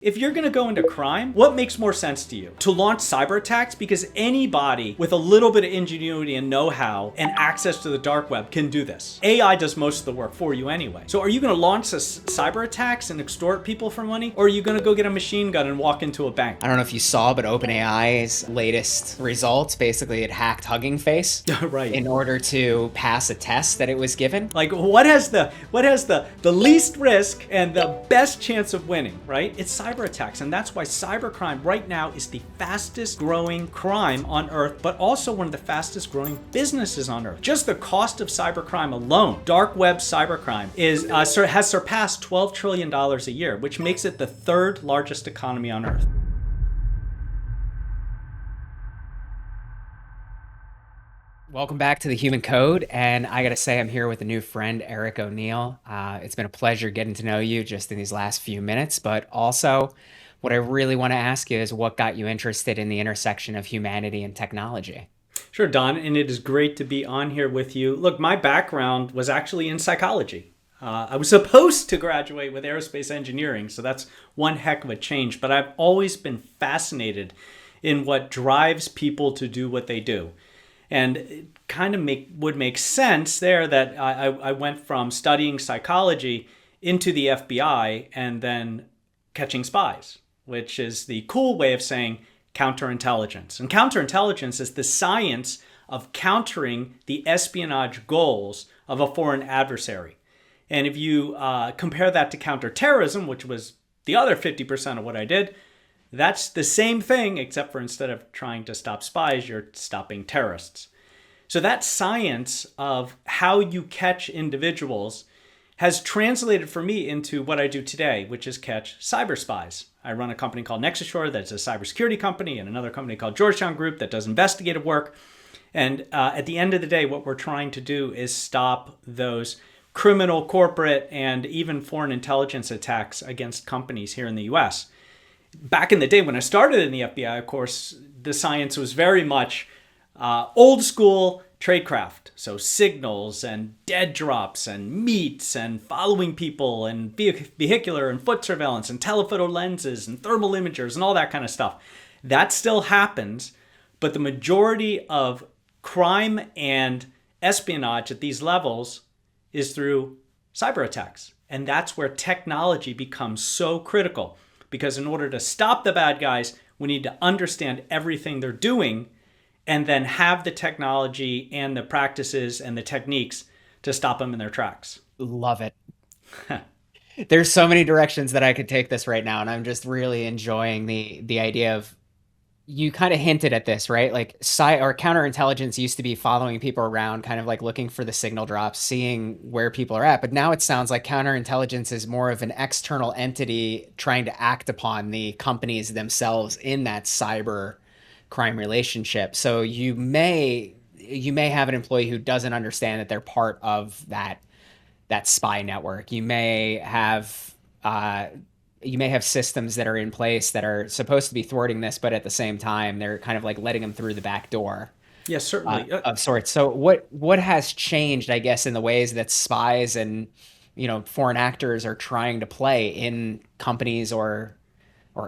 If you're going to go into crime, what makes more sense to you? To launch cyber attacks? Because anybody with a little bit of ingenuity and know-how and access to the dark web can do this. AI does most of the work for you anyway. So are you going to launch cyber attacks and extort people for money? Or are you going to go get a machine gun and walk into a bank? I don't know if you saw, but OpenAI's latest results, basically it hacked Hugging Face right. in order to pass a test that it was given. Like what has the least risk and the best chance of winning, right? It's cyber attacks, and that's why cybercrime right now is the fastest growing crime on earth, but also one of the fastest growing businesses on earth. Just the cost of cybercrime alone, dark web cybercrime, has surpassed $12 trillion a year, which makes it the third largest economy on earth. Welcome back to The Human Code, and I gotta say I'm here with a new friend, Eric O'Neill. It's been a pleasure getting to know you just in these last few minutes, but also what I really want to ask you is what got you interested in the intersection of humanity and technology? Sure, Don, and it is great to be on here with you. Look, my background was actually in psychology. I was supposed to graduate with aerospace engineering, so that's one heck of a change, but I've always been fascinated in what drives people to do what they do. And it kind of would make sense there that I went from studying psychology into the FBI and then catching spies, which is the cool way of saying counterintelligence. And counterintelligence is the science of countering the espionage goals of a foreign adversary. And if you compare that to counterterrorism, which was the other 50% of what I did, that's the same thing, except for instead of trying to stop spies, you're stopping terrorists. So that science of how you catch individuals has translated for me into what I do today, which is catch cyber spies. I run a company called NexusSure that's a cybersecurity company, and another company called Georgetown Group that does investigative work. And at the end of the day, what we're trying to do is stop those criminal, corporate, and even foreign intelligence attacks against companies here in the US. Back in the day when I started in the FBI, of course, the science was very much old school tradecraft. So signals and dead drops and meets and following people and vehicular and foot surveillance and telephoto lenses and thermal imagers and all that kind of stuff. That still happens, but the majority of crime and espionage at these levels is through cyber attacks. And that's where technology becomes so critical. Because in order to stop the bad guys, we need to understand everything they're doing and then have the technology and the practices and the techniques to stop them in their tracks. Love it. There's so many directions that I could take this right now, and I'm just really enjoying the idea of, you kind of hinted at this, right? Like counterintelligence used to be following people around, kind of like looking for the signal drops, seeing where people are at. But now it sounds like counterintelligence is more of an external entity trying to act upon the companies themselves in that cyber crime relationship. So you may have an employee who doesn't understand that they're part of that spy network. You may have systems that are in place that are supposed to be thwarting this, but at the same time, they're kind of like letting them through the back door. Yes, certainly. Of sorts. So what has changed, I guess, in the ways that spies and, foreign actors are trying to play in companies or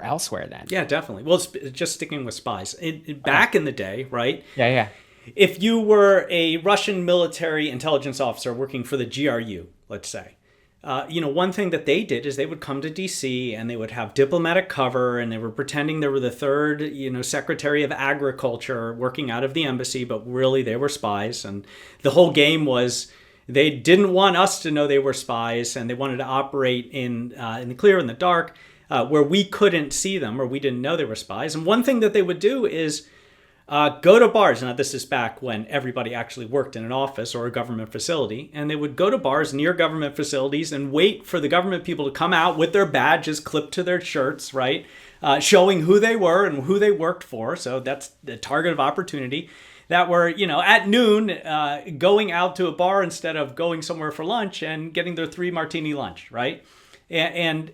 elsewhere then? Yeah, definitely. Well, just sticking with spies. Back in the day, right? Yeah. If you were a Russian military intelligence officer working for the GRU, let's say, one thing that they did is they would come to DC and they would have diplomatic cover, and they were pretending they were the third, Secretary of Agriculture working out of the embassy, but really they were spies. And the whole game was they didn't want us to know they were spies, and they wanted to operate in the clear, in the dark, where we couldn't see them or we didn't know they were spies. And one thing that they would do is go to bars. Now, this is back when everybody actually worked in an office or a government facility. And they would go to bars near government facilities and wait for the government people to come out with their badges clipped to their shirts, right? Showing who they were and who they worked for. So that's the target of opportunity. That were, at noon, going out to a bar instead of going somewhere for lunch and getting their 3 martini lunch, right? And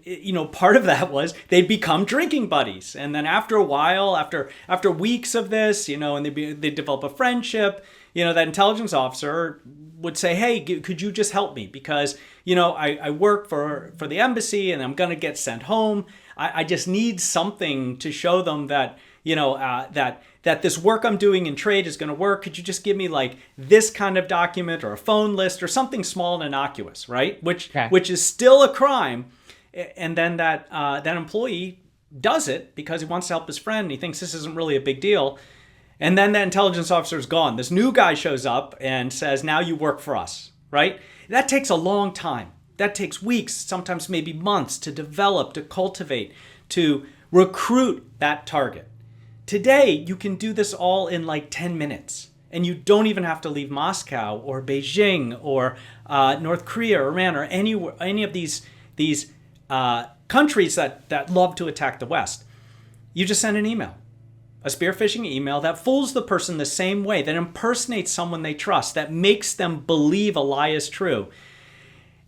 part of that was they'd become drinking buddies. And then after a while, after weeks of this, and they develop a friendship, that intelligence officer would say, hey, could you just help me? Because, I work for the embassy and I'm going to get sent home. I just need something to show them that, that this work I'm doing in trade is going to work. Could you just give me like this kind of document or a phone list or something small and innocuous, right? Which is still a crime. And then that employee does it because he wants to help his friend and he thinks this isn't really a big deal. And then the intelligence officer is gone. This new guy shows up and says, now you work for us, right? That takes a long time. That takes weeks, sometimes maybe months to develop, to cultivate, to recruit that target. Today, you can do this all in like 10 minutes. And you don't even have to leave Moscow or Beijing or North Korea or Iran or any of these countries that love to attack the West. You just send an email. A spear phishing email that fools the person the same way, that impersonates someone they trust, that makes them believe a lie is true.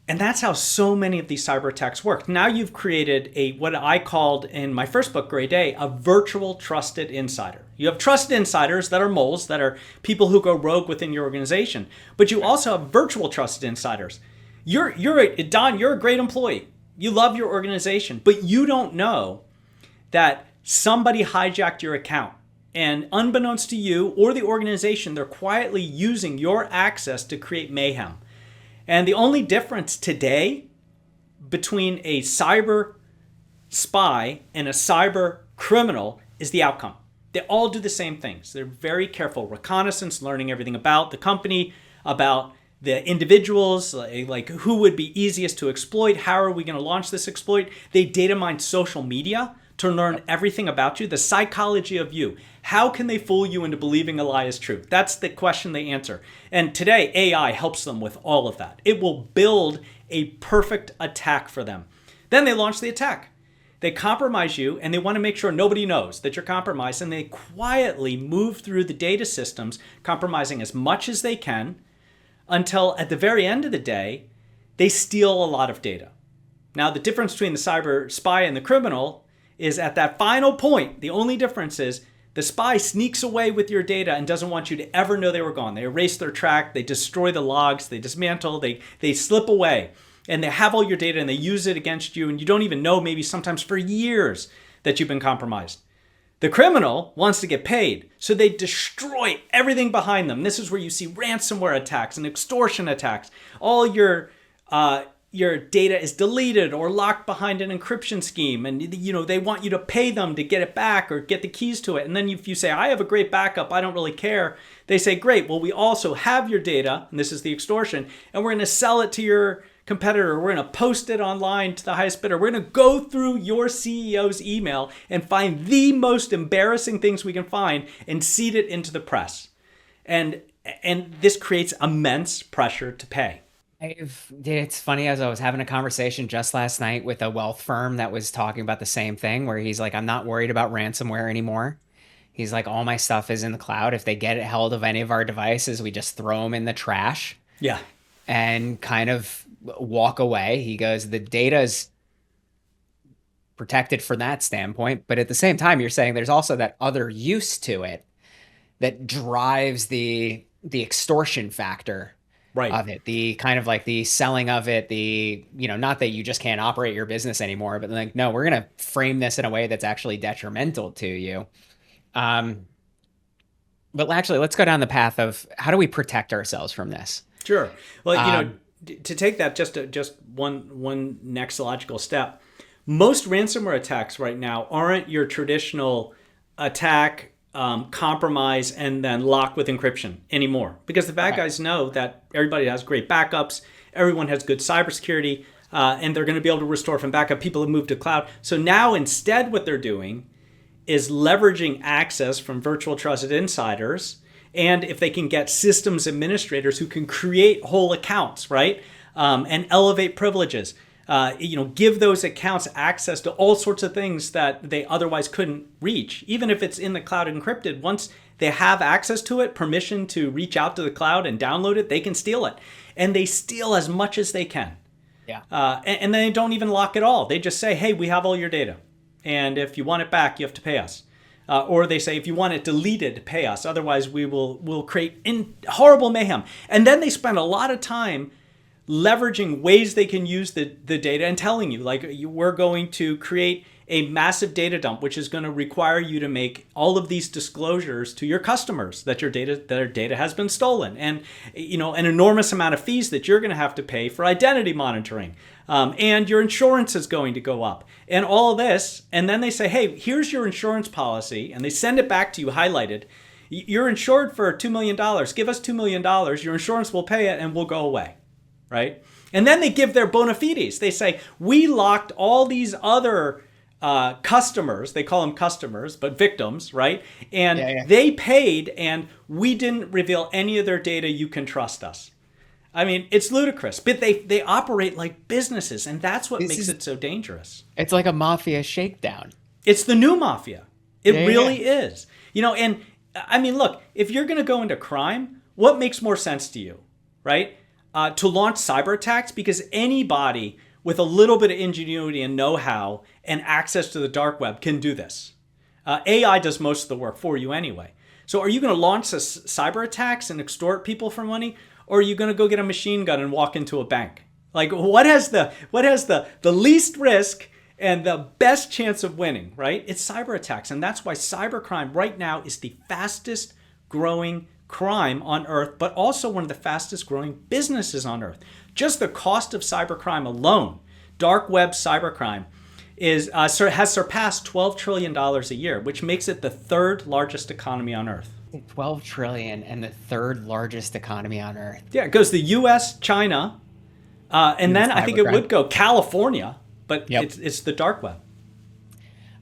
And that's how so many of these cyber attacks work. Now you've created what I called in my first book, Gray Day, a virtual trusted insider. You have trusted insiders that are moles, that are people who go rogue within your organization. But you also have virtual trusted insiders. Don, you're a great employee. You love your organization, but you don't know that somebody hijacked your account. And unbeknownst to you or the organization, they're quietly using your access to create mayhem. And the only difference today between a cyber spy and a cyber criminal is the outcome. They all do the same things. They're very careful. Reconnaissance, learning everything about the company, about the individuals, like who would be easiest to exploit, how are we going to launch this exploit. They data mine social media to learn everything about you, the psychology of you. How can they fool you into believing a lie is true? That's the question they answer. And today, AI helps them with all of that. It will build a perfect attack for them. Then they launch the attack. They compromise you, and they want to make sure nobody knows that you're compromised, and they quietly move through the data systems, compromising as much as they can, until at the very end of the day, they steal a lot of data. Now, the difference between the cyber spy and the criminal is at that final point, the only difference is the spy sneaks away with your data and doesn't want you to ever know they were gone. They erase their track, they destroy the logs, they dismantle, they slip away, and they have all your data and they use it against you, and you don't even know, maybe sometimes for years, that you've been compromised. The criminal wants to get paid, so they destroy everything behind them. This is where you see ransomware attacks and extortion attacks. All your data is deleted or locked behind an encryption scheme, and they want you to pay them to get it back or get the keys to it. And then if you say, I have a great backup, I don't really care, they say, great, well, we also have your data, and this is the extortion, and we're going to sell it to your competitor. We're going to post it online to the highest bidder. We're going to go through your CEO's email and find the most embarrassing things we can find and seed it into the press. And this creates immense pressure to pay. It's funny, as I was having a conversation just last night with a wealth firm that was talking about the same thing, where he's like, I'm not worried about ransomware anymore. He's like, all my stuff is in the cloud. If they get it held of any of our devices, we just throw them in the trash. Yeah. And kind of walk away. He goes, the data is protected from that standpoint. But at the same time, you're saying there's also that other use to it that drives the extortion factor. Right. Of it, the kind of like the selling of it, not that you just can't operate your business anymore, but like, no, we're going to frame this in a way that's actually detrimental to you. But actually, let's go down the path of how do we protect ourselves from this? Sure. Well, to take that just one next logical step, most ransomware attacks right now aren't your traditional attack, compromise, and then lock with encryption anymore, because the bad guys know that everybody has great backups, everyone has good cybersecurity, and they're going to be able to restore from backup. People have moved to cloud. So now instead what they're doing is leveraging access from virtual trusted insiders, and if they can get systems administrators who can create whole accounts, right, and elevate privileges, give those accounts access to all sorts of things that they otherwise couldn't reach. Even if it's in the cloud encrypted, once they have access to it, permission to reach out to the cloud and download it, they can steal it. And they steal as much as they can. Yeah. And they don't even lock it all. They just say, hey, we have all your data. And if you want it back, you have to pay us. or they say, if you want it deleted, pay us. Otherwise, we'll create horrible mayhem. And then they spend a lot of time leveraging ways they can use the data and telling you, like, we're going to create a massive data dump, which is going to require you to make all of these disclosures to your customers that their data has been stolen, and an enormous amount of fees that you're going to have to pay for identity monitoring, and your insurance is going to go up, and all this. And then they say, hey, here's your insurance policy, and they send it back to you highlighted. You're insured for $2 million. Give us $2 million. Your insurance will pay it, and we'll go away, right? And then they give their bona fides. They say, we locked all these other customers, they call them customers, but victims, right? And they paid, and we didn't reveal any of their data. You can trust us. I mean, it's ludicrous, but they operate like businesses, and that's what makes it so dangerous. It's like a mafia shakedown. It's the new mafia. It really is. And I mean, look, if you're going to go into crime, what makes more sense to you, right? To launch cyber attacks, because anybody with a little bit of ingenuity and know-how and access to the dark web can do this. AI does most of the work for you anyway. So are you going to launch cyber attacks and extort people for money? Or are you going to go get a machine gun and walk into a bank? Like, what has the least risk and the best chance of winning, right? It's cyber attacks. And that's why cybercrime right now is the fastest growing crime on earth, but also one of the fastest growing businesses on earth. Just the cost of cybercrime alone, dark web cybercrime, has surpassed $12 trillion a year, which makes it the third largest economy on earth. 12 trillion and the third largest economy on earth. Yeah, it goes the US, China, and then I think it would go California, but it's the dark web.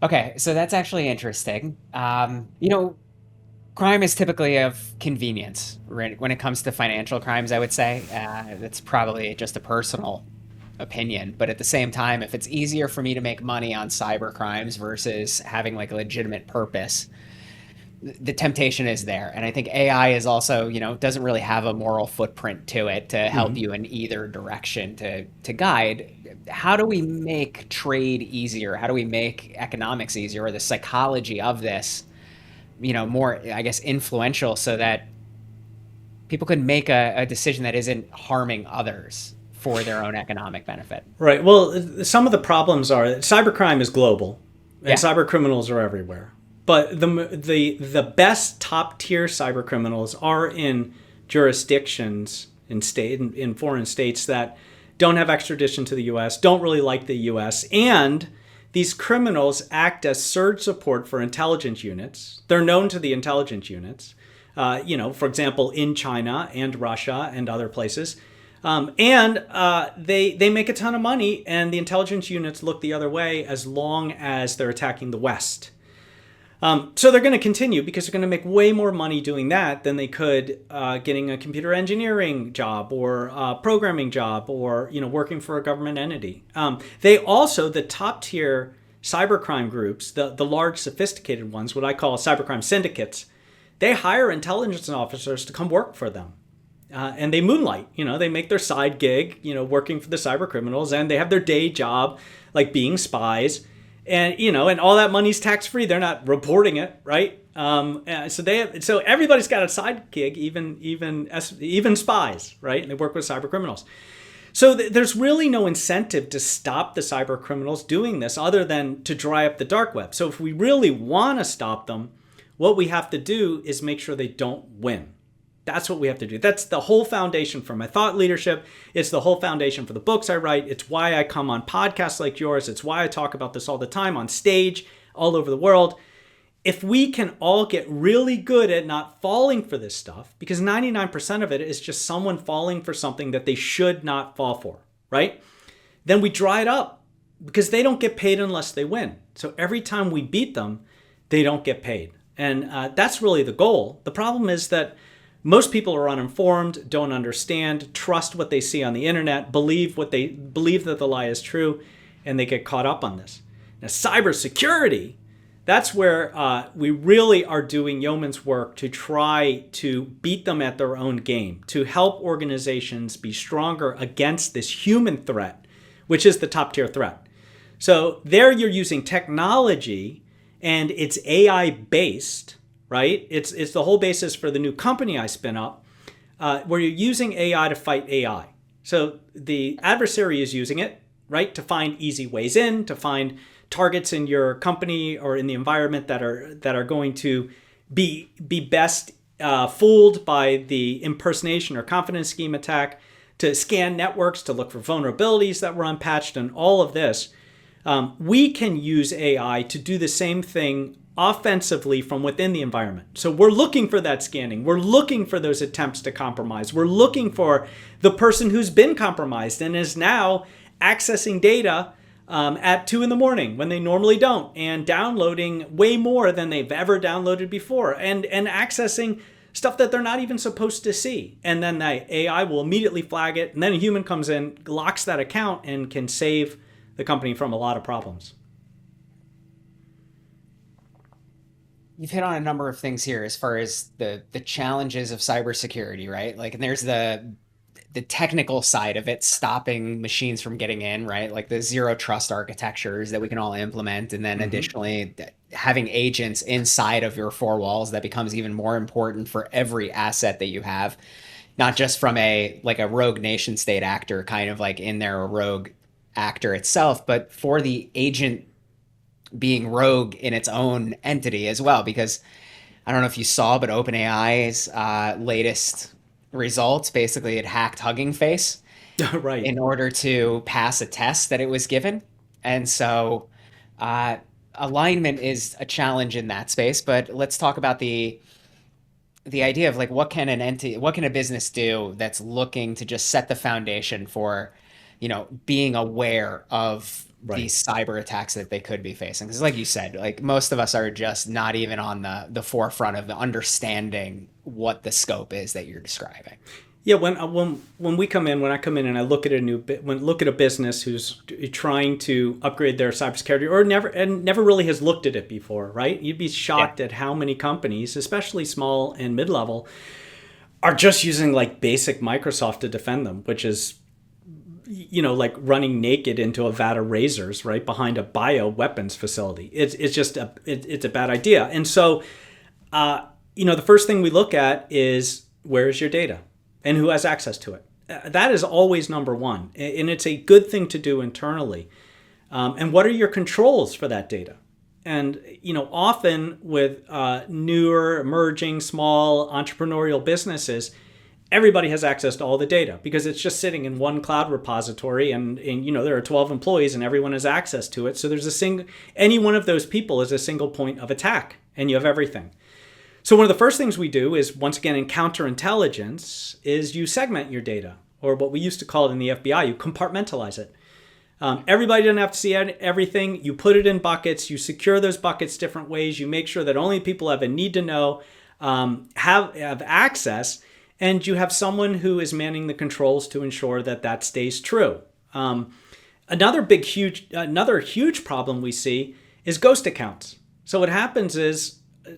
Okay, so that's actually interesting. Crime is typically of convenience, right? When it comes to financial crimes, I would say. That's probably just a personal opinion. But at the same time, if it's easier for me to make money on cyber crimes versus having like a legitimate purpose, the temptation is there. And I think AI is also, doesn't really have a moral footprint to it to help you in either direction to guide. How do we make trade easier? How do we make economics easier, or the psychology of this more, I guess, influential, so that people can make a decision that isn't harming others for their own economic benefit? Right. Well, some of the problems are that cybercrime is global, and cybercriminals are everywhere. But the best top tier cybercriminals are in jurisdictions in foreign states that don't have extradition to the U.S., don't really like the U.S., and these criminals act as surge support for intelligence units. They're known to the intelligence units, for example, in China and Russia and other places. And they make a ton of money, and the intelligence units look the other way as long as they're attacking the West. So they're going to continue because they're going to make way more money doing that than they could getting a computer engineering job or a programming job or working for a government entity. The top tier cybercrime groups, the large sophisticated ones, what I call cybercrime syndicates, they hire intelligence officers to come work for them. And they moonlight, they make their side gig, working for the cybercriminals, and they have their day job, like being spies. And and all that money's tax free. They're not reporting it, right? So everybody's got a side gig, even spies, right? And they work with cyber criminals. So there's really no incentive to stop the cyber criminals doing this other than to dry up the dark web. So if we really want to stop them, what we have to do is make sure they don't win. That's what we have to do. That's the whole foundation for my thought leadership. It's the whole foundation for the books I write. It's why I come on podcasts like yours. It's why I talk about this all the time on stage all over the world. If we can all get really good at not falling for this stuff, because 99% of it is just someone falling for something that they should not fall for, right? Then we dry it up because they don't get paid unless they win. So every time we beat them, they don't get paid. And that's really the goal. The problem is that most people are uninformed, don't understand, trust what they see on the internet, believe that the lie is true, and they get caught up on this. Now, cybersecurity, that's where we really are doing yeoman's work to try to beat them at their own game, to help organizations be stronger against this human threat, which is the top tier threat. So there you're using technology and it's AI based, right? It's the whole basis for the new company I spin up, where you're using AI to fight AI. So the adversary is using it, right, to find easy ways in, to find targets in your company or in the environment that are going to be best fooled by the impersonation or confidence scheme attack, to scan networks to look for vulnerabilities that were unpatched, and all of this. We can use AI to do the same thing offensively from within the environment. So we're looking for that scanning. We're looking for those attempts to compromise. We're looking for the person who's been compromised and is now accessing data at 2 a.m. when they normally don't, and downloading way more than they've ever downloaded before, and accessing stuff that they're not even supposed to see. And then the AI will immediately flag it, and then a human comes in, locks that account, and can save the company from a lot of problems. You've hit on a number of things here as far as the challenges of cybersecurity, right? Like, and there's the technical side of it, stopping machines from getting in, right? Like the zero trust architectures that we can all implement. And then additionally, having agents inside of your four walls, that becomes even more important for every asset that you have, not just from a rogue nation state actor kind of like in there, a rogue actor itself, but for the agent being rogue in its own entity as well. Because I don't know if you saw, but OpenAI's latest results, basically it hacked Hugging Face Right. in order to pass a test that it was given. And so alignment is a challenge in that space. But let's talk about the idea of like, what can a business do that's looking to just set the foundation for, being aware of these cyber attacks that they could be facing? Because like you said, like most of us are just not even on the forefront of the understanding what the scope is that you're describing. Yeah, when I come in and I look at a business who's trying to upgrade their cybersecurity or never really has looked at it before, right? You'd be shocked at how many companies, especially small and mid-level, are just using like basic Microsoft to defend them, which is like running naked into a vat of razors right behind a bio weapons facility. It's just it's a bad idea. And so the first thing we look at is, where is your data and who has access to it? That is always number one, and it's a good thing to do internally. And what are your controls for that data? And often with newer, emerging, small entrepreneurial businesses, everybody has access to all the data because it's just sitting in one cloud repository, and there are 12 employees and everyone has access to it. So there's any one of those people is a single point of attack, and you have everything. So one of the first things we do is, once again, in counterintelligence, is you segment your data, or what we used to call it in the FBI, you compartmentalize it. Everybody doesn't have to see everything. You put it in buckets. You secure those buckets different ways. You make sure that only people have a need to know have access, and you have someone who is manning the controls to ensure that stays true. Another huge problem we see is ghost accounts. So what happens is,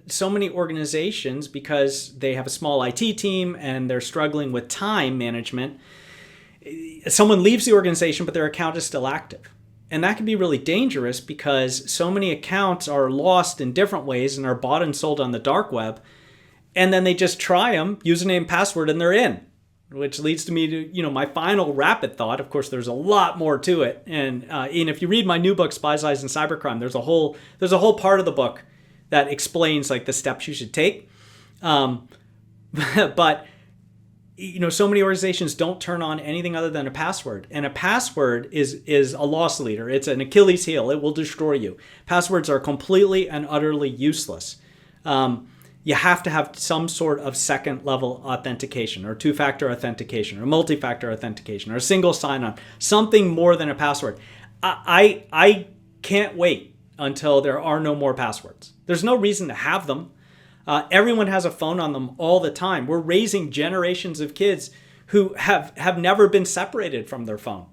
so many organizations, because they have a small IT team and they're struggling with time management, someone leaves the organization, but their account is still active. And that can be really dangerous because so many accounts are lost in different ways and are bought and sold on the dark web. And then they just try them, username, password, and they're in, which leads to me to, my final rapid thought. Of course, there's a lot more to it. And if you read my new book, Spies, Lies, and Cybercrime, there's a whole part of the book that explains like the steps you should take. But so many organizations don't turn on anything other than a password. And a password is a loss leader. It's an Achilles heel. It will destroy you. Passwords are completely and utterly useless. You have to have some sort of second level authentication, or two-factor authentication, or multi-factor authentication, or a single sign-on, something more than a password. I can't wait until there are no more passwords. There's no reason to have them. Everyone has a phone on them all the time. We're raising generations of kids who have never been separated from their phone.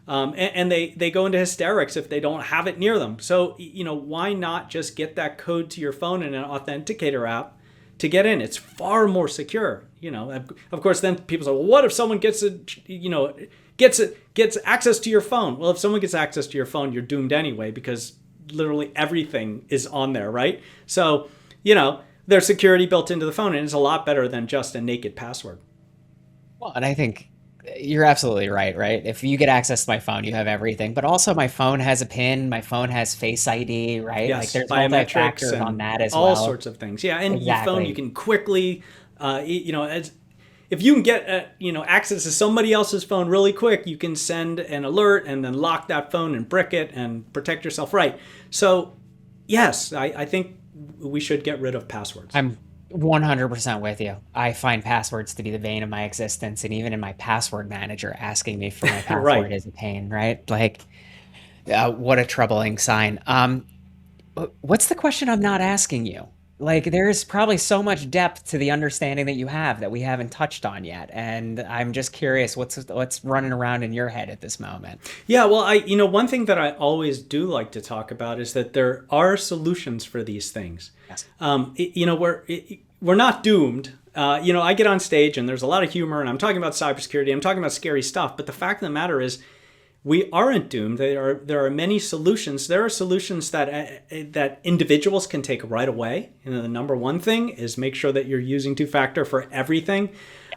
And they go into hysterics if they don't have it near them. So, why not just get that code to your phone in an authenticator app to get in? It's far more secure. Of course, then people say, well, what if someone gets access to your phone? Well, if someone gets access to your phone, you're doomed anyway, because literally everything is on there, right? So, there's security built into the phone, and it's a lot better than just a naked password. Well, and I think you're absolutely right, right? If you get access to my phone, you have everything. But also my phone has a PIN, my phone has Face ID, right? Like Yes, there's biometrics multi-factors on and that as all well. sorts of things. Yeah, and your phone, you Exactly. can quickly, as if you can get access to somebody else's phone really quick, you can send an alert and then lock that phone and brick it and protect yourself. Right. So, yes, I think we should get rid of passwords. I'm 100% with you. I find passwords to be the bane of my existence, and even in my password manager, asking me for my Right. password is a pain, right? Like, what a troubling sign. What's the question I'm not asking you? Like, there's probably so much depth to the understanding that you have that we haven't touched on yet, and I'm just curious what's running around in your head at this moment. Yeah, well, one thing that I always do like to talk about is that there are solutions for these things. Yes. We're not doomed. I get on stage and there's a lot of humor, and I'm talking about cybersecurity. I'm talking about scary stuff. But the fact of the matter is, we aren't doomed. There are many solutions. There are solutions that individuals can take right away. The number one thing is make sure that you're using two-factor for everything,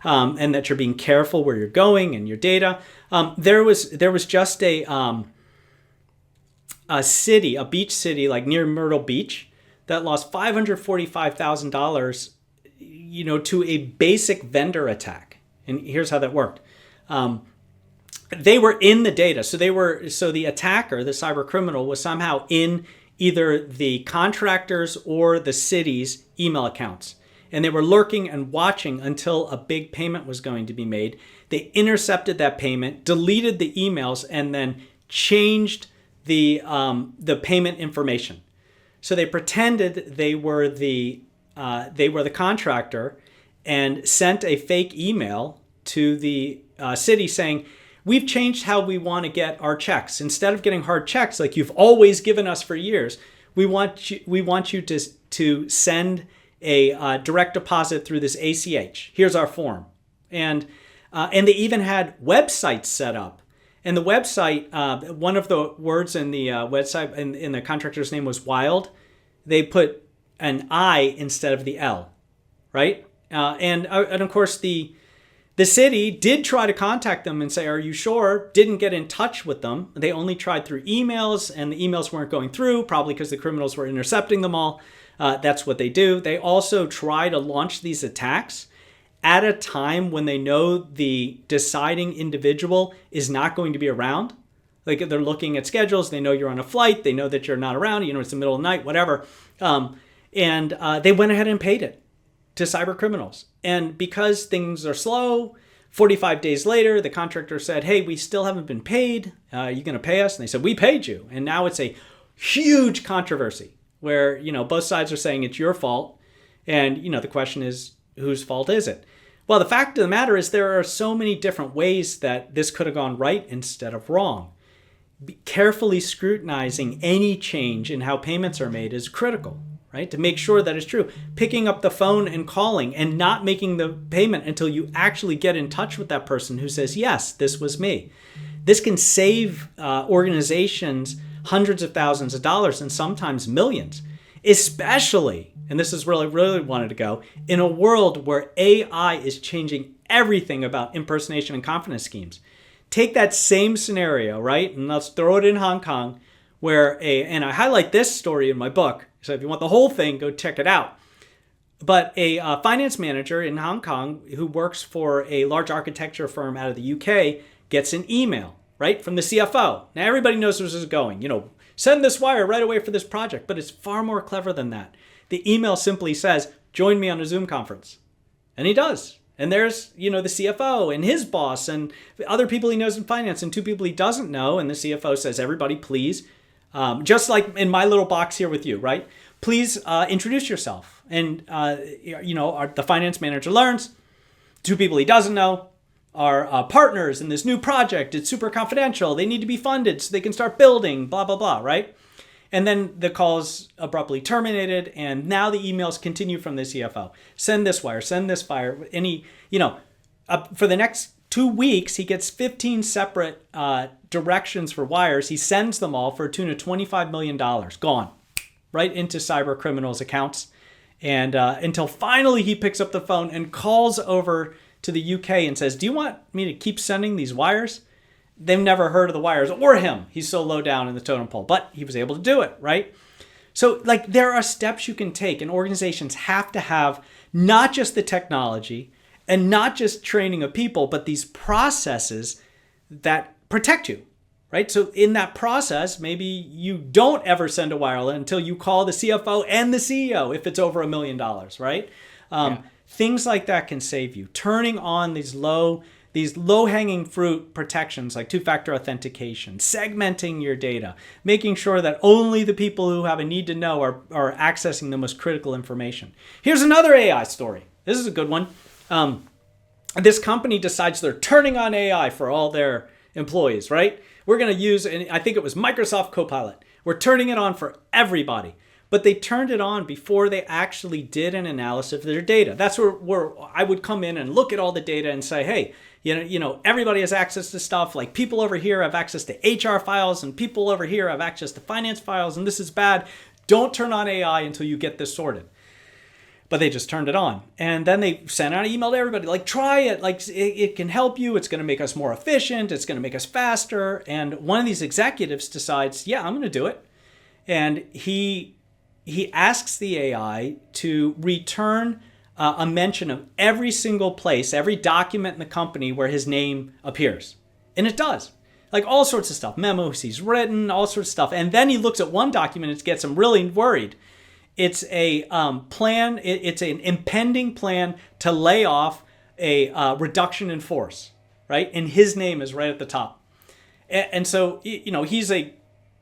and that you're being careful where you're going and your data. There was just a beach city like near Myrtle Beach, that lost $545,000, to a basic vendor attack. And here's how that worked. They were in the data. So the attacker, the cyber criminal, was somehow in either the contractors or the city's email accounts. And they were lurking and watching until a big payment was going to be made. They intercepted that payment, deleted the emails, and then changed the payment information. So they pretended they were the contractor and sent a fake email to the city saying, "We've changed how we want to get our checks. Instead of getting hard checks like you've always given us for years, we want you to send a direct deposit through this ACH. Here's our form." And they even had websites set up. And the website, one of the words in the website in the contractor's name was wild. They put an I instead of the L, right? And of course the city did try to contact them and say, "Are you sure?" Didn't get in touch with them. They only tried through emails, and the emails weren't going through, probably because the criminals were intercepting them all. That's what they do. They also try to launch these attacks at a time when they know the deciding individual is not going to be around. Like, they're looking at schedules, they know you're on a flight, they know that you're not around, it's the middle of the night, whatever. And they went ahead and paid it to cyber criminals. And because things are slow, 45 days later, the contractor said, "Hey, we still haven't been paid. Are you going to pay us?" And they said, "We paid you." And now it's a huge controversy where, both sides are saying it's your fault. And, the question is, whose fault is it? Well, the fact of the matter is there are so many different ways that this could have gone right instead of wrong. Carefully scrutinizing any change in how payments are made is critical, right? To make sure that it's true. Picking up the phone and calling and not making the payment until you actually get in touch with that person who says, "Yes, this was me." This can save organizations hundreds of thousands of dollars and sometimes millions, especially, and this is really, really wanted to go, in a world where AI is changing everything about impersonation and confidence schemes. Take that same scenario, right? And let's throw it in Hong Kong, and I highlight this story in my book. So if you want the whole thing, go check it out. But a finance manager in Hong Kong who works for a large architecture firm out of the UK gets an email, right, from the CFO. Now, everybody knows where this is going. Send this wire right away for this project. But it's far more clever than that. The email simply says, "Join me on a Zoom conference." And he does. And there's, the CFO and his boss and other people he knows in finance and two people he doesn't know. And the CFO says, "Everybody, please," just like in my little box here with you, right? "Please introduce yourself." And, the finance manager learns two people he doesn't know are partners in this new project. It's super confidential. They need to be funded so they can start building, blah, blah, blah, right? And then the call's abruptly terminated, and now the emails continue from the CFO. Send this wire, send this wire. For the next 2 weeks, he gets 15 separate directions for wires. He sends them all for a tune of $25 million, gone right into cyber criminals' accounts. And until finally he picks up the phone and calls over to the UK and says, do you want me to keep sending these wires? They've never heard of the wires or him. He's so low down in the totem pole, but he was able to do it, right? So like there are steps you can take, and organizations have to have not just the technology and not just training of people, but these processes that protect you, right? So in that process, maybe you don't ever send a wire until you call the CFO and the CEO if it's over $1 million, right? Things like that can save you. Turning on these low-hanging fruit protections like two-factor authentication, segmenting your data, making sure that only the people who have a need to know are accessing the most critical information. Here's another AI story. This is a good one. This company decides they're turning on AI for all their employees, right? We're going to use, and I think it was Microsoft Copilot. We're turning it on for everybody. But they turned it on before they actually did an analysis of their data. That's where I would come in and look at all the data and say, hey, you know, everybody has access to stuff. Like people over here have access to HR files and people over here have access to finance files, and this is bad. Don't turn on AI until you get this sorted. But they just turned it on. And then they sent out an email to everybody, like, try it. Like, it can help you. It's going to make us more efficient. It's going to make us faster. And one of these executives decides, yeah, I'm going to do it. And he asks the AI to return a mention of every single place, every document in the company where his name appears. And it does. Like all sorts of stuff, memos he's written, all sorts of stuff. And then he looks at one document and it gets him really worried. It's a plan. It's an impending plan to lay off a reduction in force, right? And his name is right at the top. And so, you know, he's an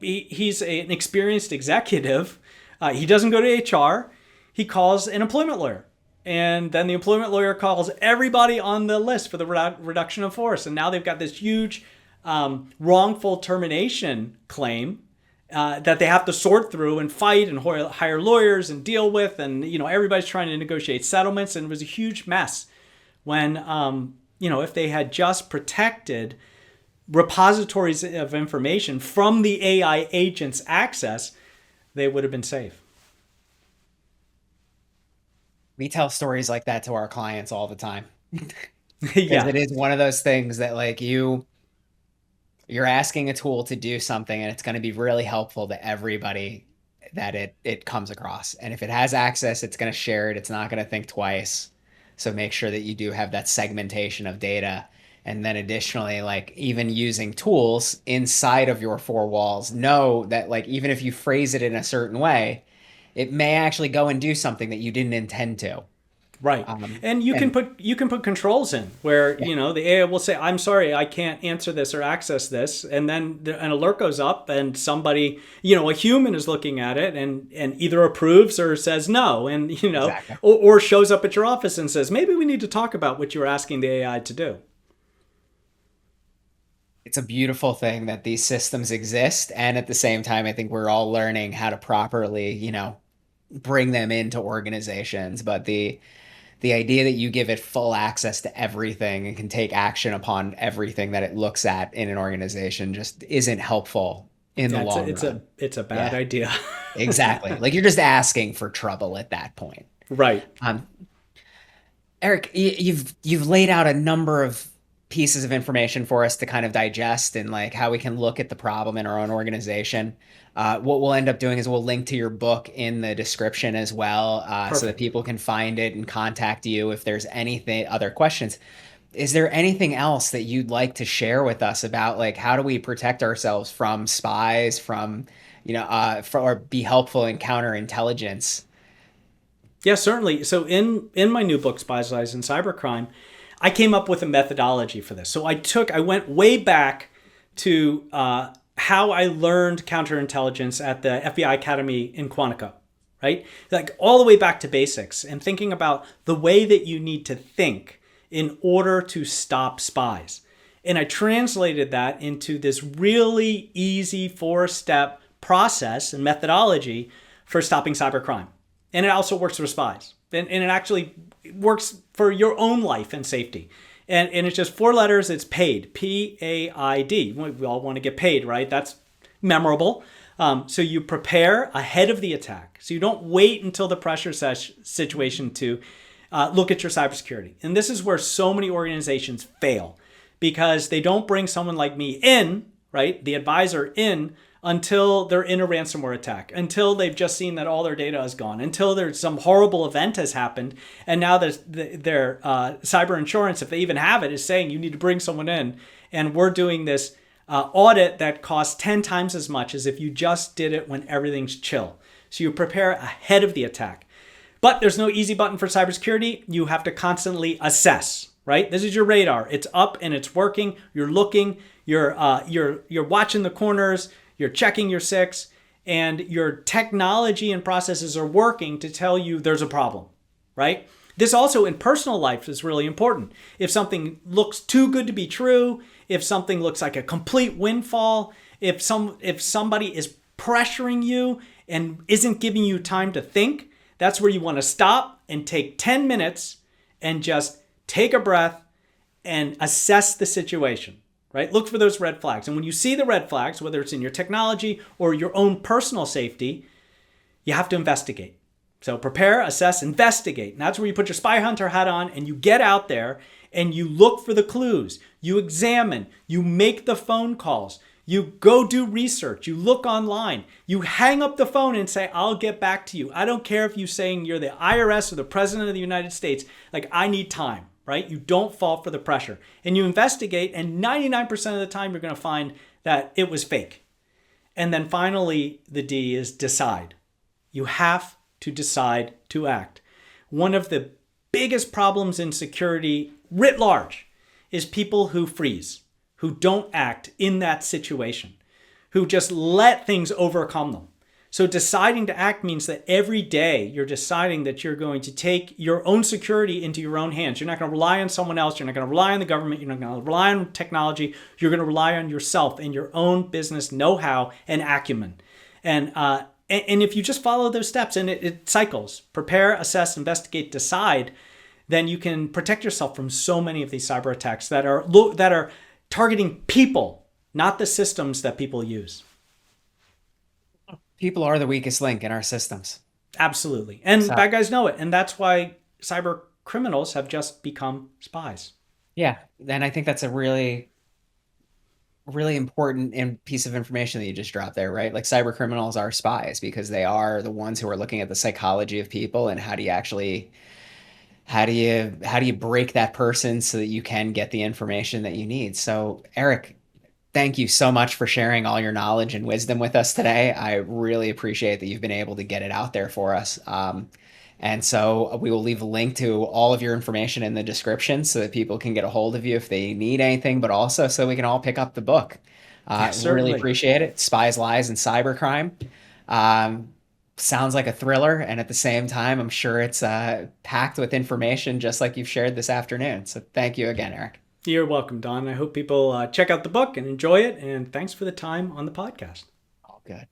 experienced executive. He doesn't go to HR. He calls an employment lawyer. And then the employment lawyer calls everybody on the list for the reduction of force. And now they've got this huge wrongful termination claim that they have to sort through and fight and hire lawyers and deal with. And, you know, everybody's trying to negotiate settlements. And it was a huge mess when, you know, if they had just protected repositories of information from the AI agent's access, they would have been safe. We tell stories like that to our clients all the time. Yeah. It is one of those things that like you're asking a tool to do something and it's going to be really helpful to everybody that it comes across. And if it has access, it's going to share it. It's not going to think twice. So make sure that you do have that segmentation of data. And then additionally, like even using tools inside of your four walls, know that like even if you phrase it in a certain way, it may actually go and do something that you didn't intend to. Right. And you can put controls in where, you know, the AI will say, I'm sorry, I can't answer this or access this. And then an alert goes up and somebody, you know, a human is looking at it and either approves or says no. And, you know, exactly. or shows up at your office and says, maybe we need to talk about what you're asking the AI to do. It's a beautiful thing that these systems exist. And at the same time, I think we're all learning how to properly, you know, bring them into organizations. But the idea that you give it full access to everything and can take action upon everything that it looks at in an organization just isn't helpful in the long run. It's a bad idea. Exactly. Like you're just asking for trouble at that point. Right. Eric, you've laid out a number of pieces of information for us to kind of digest and like how we can look at the problem in our own organization. What we'll end up doing is we'll link to your book in the description as well, so that people can find it and contact you if there's anything other questions. Is there anything else that you'd like to share with us about like how do we protect ourselves from spies, from, you know, or be helpful in counterintelligence? Yeah, certainly. So in my new book, Spies, Lies, and Cybercrime, I came up with a methodology for this. So I went way back to how I learned counterintelligence at the FBI Academy in Quantico, right? Like all the way back to basics and thinking about the way that you need to think in order to stop spies. And I translated that into this really easy 4-step process and methodology for stopping cybercrime. And it also works for spies. And it actually works for your own life and safety. And it's just 4 letters. It's PAID, P-A-I-D. We all want to get paid, right? That's memorable. So you prepare ahead of the attack. So you don't wait until the pressure situation to look at your cybersecurity. And this is where so many organizations fail, because they don't bring someone like me in, right, the advisor in, until they're in a ransomware attack, until they've just seen that all their data is gone, until there's some horrible event has happened. And now their cyber insurance, if they even have it, is saying you need to bring someone in. And we're doing this audit that costs 10 times as much as if you just did it when everything's chill. So you prepare ahead of the attack. But there's no easy button for cybersecurity. You have to constantly assess, right? This is your radar. It's up and it's working. You're looking, you're watching the corners, you're checking your SICs, and your technology and processes are working to tell you there's a problem, right? This also in personal life is really important. If something looks too good to be true, if something looks like a complete windfall, if somebody is pressuring you and isn't giving you time to think, that's where you want to stop and take 10 minutes and just take a breath and assess the situation, right? Look for those red flags. And when you see the red flags, whether it's in your technology or your own personal safety, you have to investigate. So prepare, assess, investigate. And that's where you put your spy hunter hat on and you get out there and you look for the clues. You examine, you make the phone calls, you go do research, you look online, you hang up the phone and say, I'll get back to you. I don't care if you're saying you're the IRS or the president of the United States, like I need time, right? You don't fall for the pressure. And you investigate, and 99% of the time you're going to find that it was fake. And then finally, the D is decide. You have to decide to act. One of the biggest problems in security writ large is people who freeze, who don't act in that situation, who just let things overcome them. So deciding to act means that every day you're deciding that you're going to take your own security into your own hands. You're not going to rely on someone else. You're not going to rely on the government. You're not going to rely on technology. You're going to rely on yourself and your own business know-how and acumen. And if you just follow those steps, and it cycles, prepare, assess, investigate, decide, then you can protect yourself from so many of these cyber attacks that are targeting people, not the systems that people use. People are the weakest link in our systems. Absolutely. And bad guys know it. And that's why cyber criminals have just become spies. Yeah. And I think that's a really, really important piece of information that you just dropped there, right? Like cyber criminals are spies because they are the ones who are looking at the psychology of people and how do you break that person so that you can get the information that you need. So Eric, thank you so much for sharing all your knowledge and wisdom with us today. I really appreciate that you've been able to get it out there for us. And so we will leave a link to all of your information in the description so that people can get a hold of you if they need anything, but also so we can all pick up the book. Really appreciate it. Spies, Lies, and Cybercrime. Sounds like a thriller, and at the same time, I'm sure it's packed with information just like you've shared this afternoon. So thank you again, Eric. You're welcome, Don. I hope people check out the book and enjoy it, and thanks for the time on the podcast. All good.